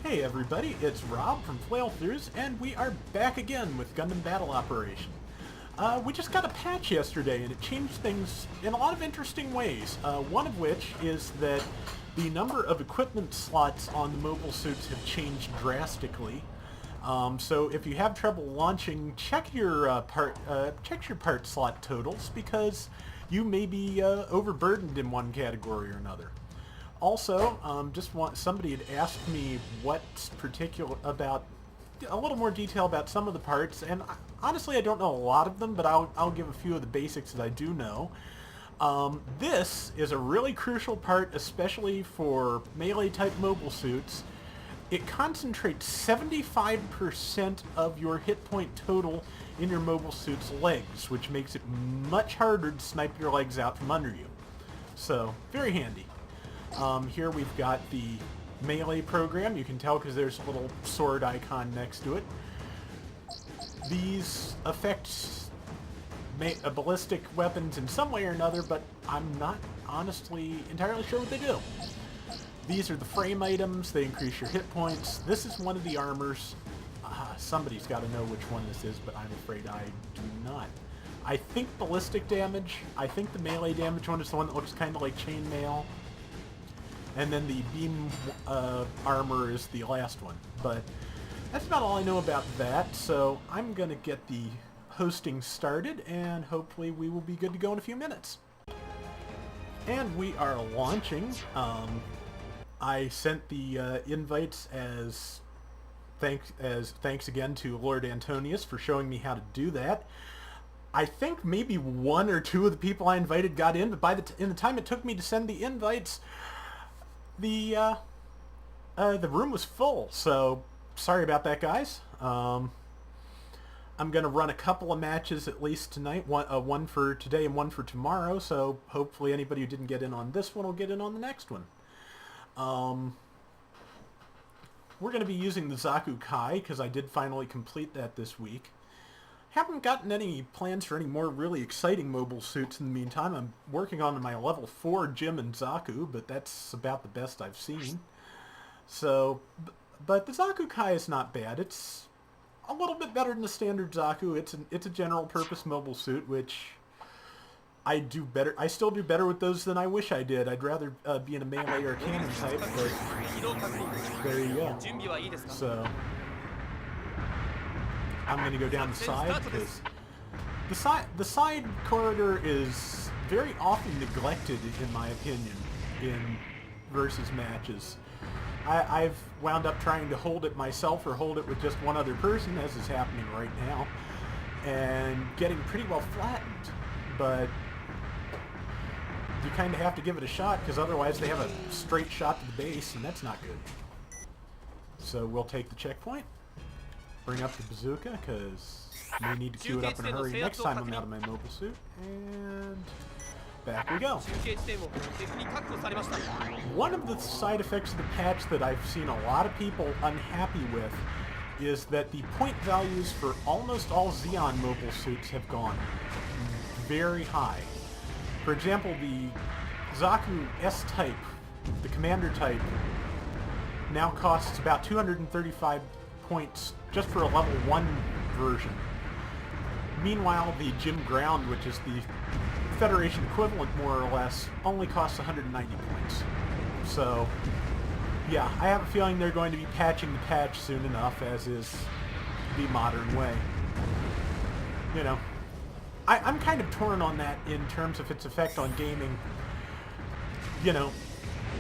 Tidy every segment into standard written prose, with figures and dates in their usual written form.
Hey everybody, it's Rob from Flailthroughs, and we are back again with Gundam Battle Operation. We just got a patch yesterday, and it changed things in a lot of interesting ways. One of which is that the number of equipment slots on the mobile suits have changed drastically. So if you have trouble launching, check your part slot totals, because you may be overburdened in one category or another. Also, somebody had asked me what's particular about a little more detail about some of the parts, and honestly I don't know a lot of them, but I'll give a few of the basics that I do know. This is a really crucial part, especially for melee type mobile suits. It concentrates 75% of your hit point total in your mobile suit's legs, which makes it much harder to snipe your legs out from under you. So, very handy. Here we've got the melee program. You can tell because there's a little sword icon next to it. These affect ballistic weapons in some way or another, but I'm not honestly entirely sure what they do. These are the frame items. They increase your hit points. This is one of the armors. Somebody's got to know which one this is, but I'm afraid I do not. I think ballistic damage. I think the melee damage one is the one that looks kind of like chainmail. And then the beam armor is the last one. But that's about all I know about that, so I'm going to get the hosting started, and hopefully we will be good to go in a few minutes. And we are launching. I sent the invites as thanks again to Lord Antonius for showing me how to do that. I think maybe one or two of the people I invited got in, but in the time it took me to send the invites, the room was full, so sorry about that, guys. I'm gonna run a couple of matches at least tonight, one for today and one for tomorrow, so hopefully anybody who didn't get in on this one will get in on the next one. We're gonna be using the Zaku Kai, because I did finally complete that this week. Haven't gotten any plans for any more really exciting mobile suits in the meantime. I'm working on my level 4 Jim and Zaku, but that's about the best I've seen. So, but the Zaku Kai is not bad. It's a little bit better than the standard Zaku. It's a general purpose mobile suit, which I do better. I still do better with those than I wish I did. I'd rather be in a melee or a cannon type, but there you go. So I'm going to go down the side, because the side corridor is very often neglected, in my opinion, in versus matches. I've wound up trying to hold it myself or hold it with just one other person, as is happening right now, and getting pretty well flattened. But you kind of have to give it a shot, because otherwise they have a straight shot to the base, and that's not good. So we'll take the checkpoint. Bring up the bazooka, because we need to queue it up in a hurry next time I'm out of my mobile suit. And back we go. One of the side effects of the patch that I've seen a lot of people unhappy with is that the point values for almost all Xeon mobile suits have gone very high. For example, the Zaku S-type, the commander type, now costs about 235 points just for a level 1 version. Meanwhile, the Jim Ground, which is the Federation equivalent more or less, only costs 190 points. So, yeah, I have a feeling they're going to be patching the patch soon enough, as is the modern way. You know, I'm kind of torn on that in terms of its effect on gaming. You know,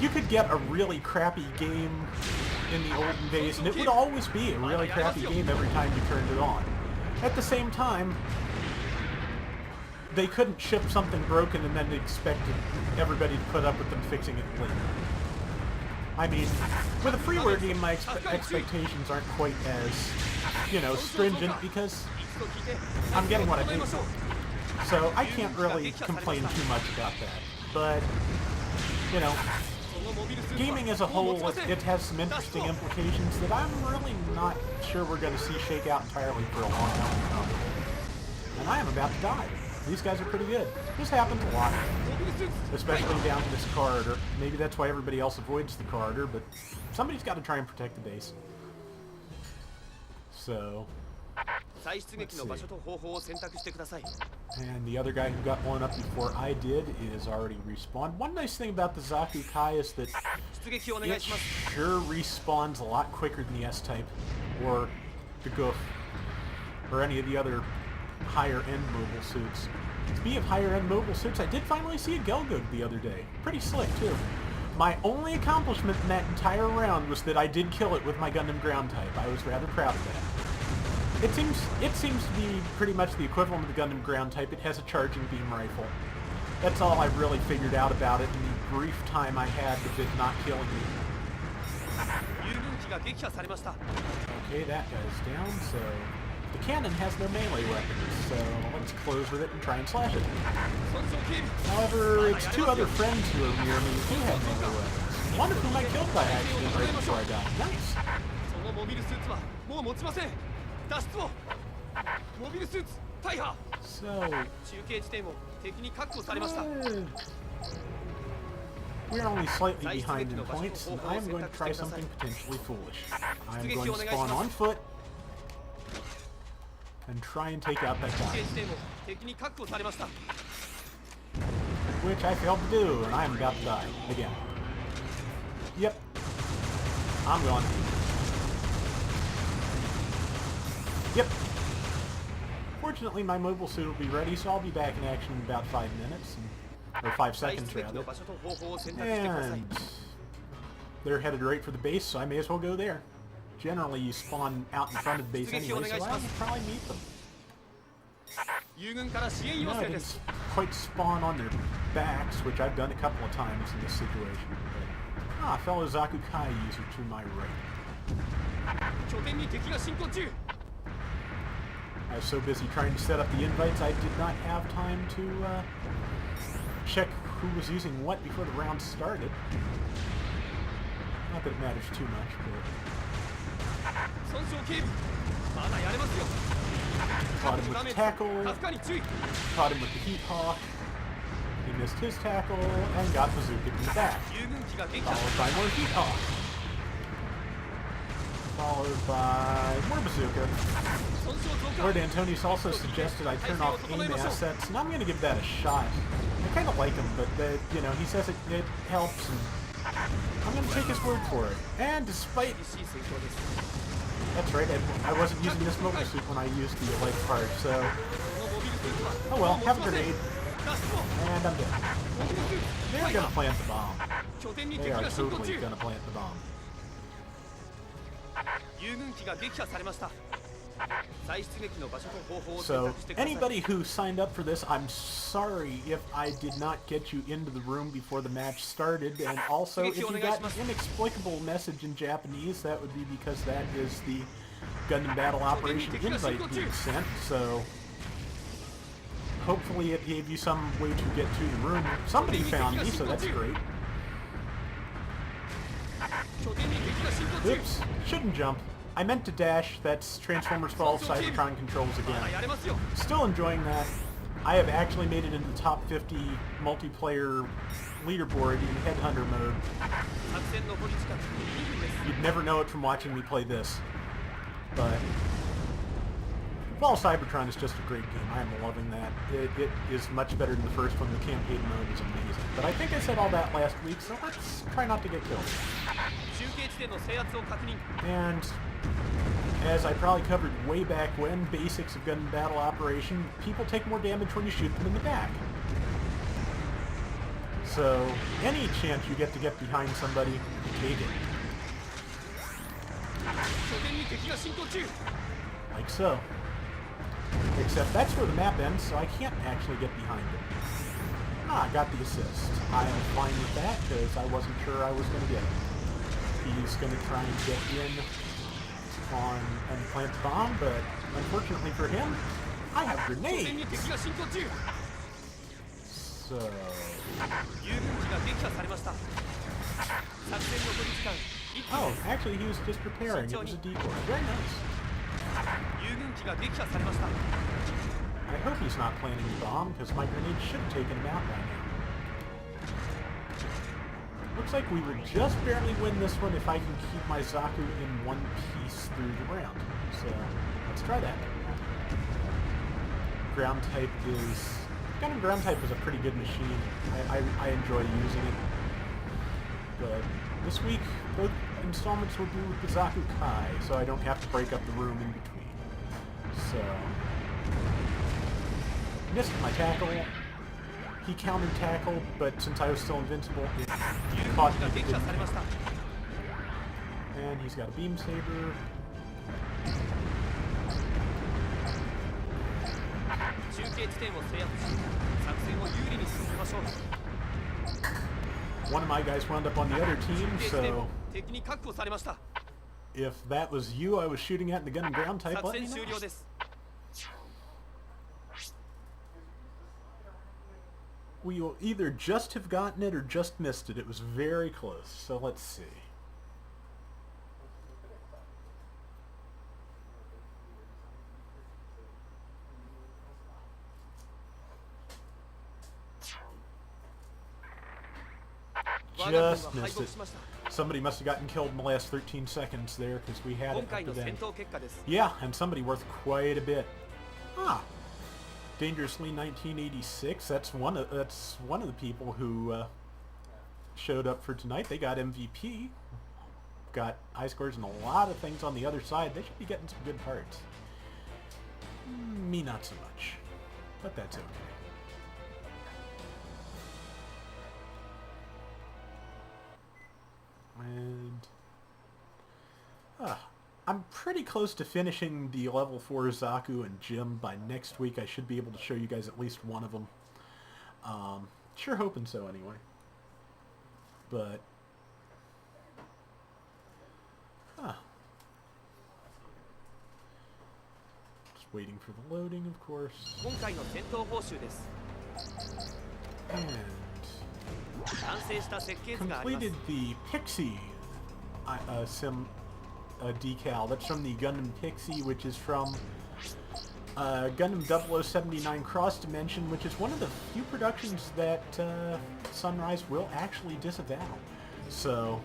you could get a really crappy game in the olden days, and it would always be a really crappy game every time you turned it on. At the same time, they couldn't ship something broken and then expected everybody to put up with them fixing it later. I mean, with a freeware game, my expectations aren't quite as, you know, stringent, because I'm getting what I paid for. So I can't really complain too much about that. But, you know, gaming as a whole, it has some interesting implications that I'm really not sure we're going to see shake out entirely for a long time to come. And I am about to die. These guys are pretty good. This happens a lot, especially down to this corridor. Maybe that's why everybody else avoids the corridor, but somebody's got to try and protect the base. So, let's see. And the other guy who got blown up before I did is already respawned. One nice thing about the Zaku Kai is that it sure respawns a lot quicker than the S-Type, or the Goof, or any of the other higher-end mobile suits. Speaking of higher-end mobile suits, I did finally see a Gelgoog the other day. Pretty slick, too. My only accomplishment in that entire round was that I did kill it with my Gundam ground type. I was rather proud of that. It seems to be pretty much the equivalent of the Gundam ground type. It has a charging beam rifle. That's all I really figured out about it in the brief time I had with it not killing me. Okay, that guy's down, so... The cannon has no melee weapons, so let's close with it and try and slash it. However, it's two other friends who are near me who have melee weapons. One of whom I killed by accident right before I died. Nice! We're only slightly behind in points, and I'm going to try something potentially foolish. I'm going to spawn on foot and try and take out that guy. Which I failed to do, and I'm about to die again. Yep. I'm gone. Yep. Fortunately, my mobile suit will be ready, so I'll be back in action in about 5 minutes, or 5 seconds rather. And they're headed right for the base, so I may as well go there. Generally, you spawn out in front of the base anyway, so I'll probably meet them. No, I didn't quite spawn on their backs, which I've done a couple of times in this situation. But, fellow Zaku Kai user to my right. I was so busy trying to set up the invites, I did not have time to check who was using what before the round started. Not that it matters too much, but... Caught him with the tackle, caught him with the heat hawk, he missed his tackle, and got bazooka in the back. Followed by more heat hawk. Followed by more bazooka. Lord Antonius also suggested I turn off aim assets, and I'm going to give that a shot. I kind of like him, but you know, he says it helps, and I'm going to take his word for it. And despite... That's right, I wasn't using this mobile suit when I used the light part, so... Oh well, have a grenade. And I'm dead. They're going to plant the bomb. They are totally going to plant the bomb. So, anybody who signed up for this, I'm sorry if I did not get you into the room before the match started, and also if you got an inexplicable message in Japanese, that would be because that is the Gundam Battle Operation invite being sent, so hopefully it gave you some way to get to the room. Somebody found me, so that's great. Oops, shouldn't jump. I meant to dash. That's Transformers Fall Cybertron controls again. Still enjoying that. I have actually made it into the top 50 multiplayer leaderboard in Headhunter mode. You'd never know it from watching me play this. But Fall Cybertron is just a great game. I am loving that. It is much better than the first one. The campaign mode is amazing. But I think I said all that last week, so let's try not to get killed. And as I probably covered way back when, basics of Gundam Battle Operation, people take more damage when you shoot them in the back. So, any chance you get to get behind somebody, take it. Like so. Except that's where the map ends, so I can't actually get behind it. I got the assist. I am fine with that, because I wasn't sure I was going to get it. He's going to try and get in on and plant the bomb, but unfortunately for him, I have grenades! So... Oh, actually he was just preparing. It was a decoy. Very nice. I hope he's not planting the bomb, because my grenade should have taken him out by now. Looks like we will just barely win this one if I can keep my Zaku in one piece through the round. So, let's try that. Ground type is... Gundam ground type is a pretty good machine. I enjoy using it. But this week, both installments will be with the Zaku Kai, so I don't have to break up the room in between. So... Missed my tackle. He countered tackle, but since I was still invincible, it caught me. And he's got a beam saber. One of my guys wound up on the other team, so if that was you I was shooting at in the Gundam ground type, let me know. We will either just have gotten it or just missed it. It was very close, so let's see. Just missed it. Somebody must have gotten killed in the last 13 seconds there, because we had it up to then. Yeah, and somebody worth quite a bit. Ah. Dangerously 1986. That's one of the people who showed up for tonight. They got MVP. Got high scores and a lot of things on the other side. They should be getting some good parts. Me not so much, but that's okay. And I'm pretty close to finishing the level 4 Zaku and Jim. By next week I should be able to show you guys at least one of them. Sure hoping so anyway. But just waiting for the loading, of course. And completed the Pixie sim decal. That's from the Gundam Pixie, which is from Gundam 0079 Cross Dimension, which is one of the few productions that Sunrise will actually disavow. So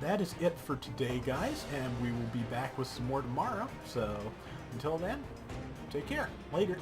that is it for today, guys, and we will be back with some more tomorrow. So until then, take care. Later.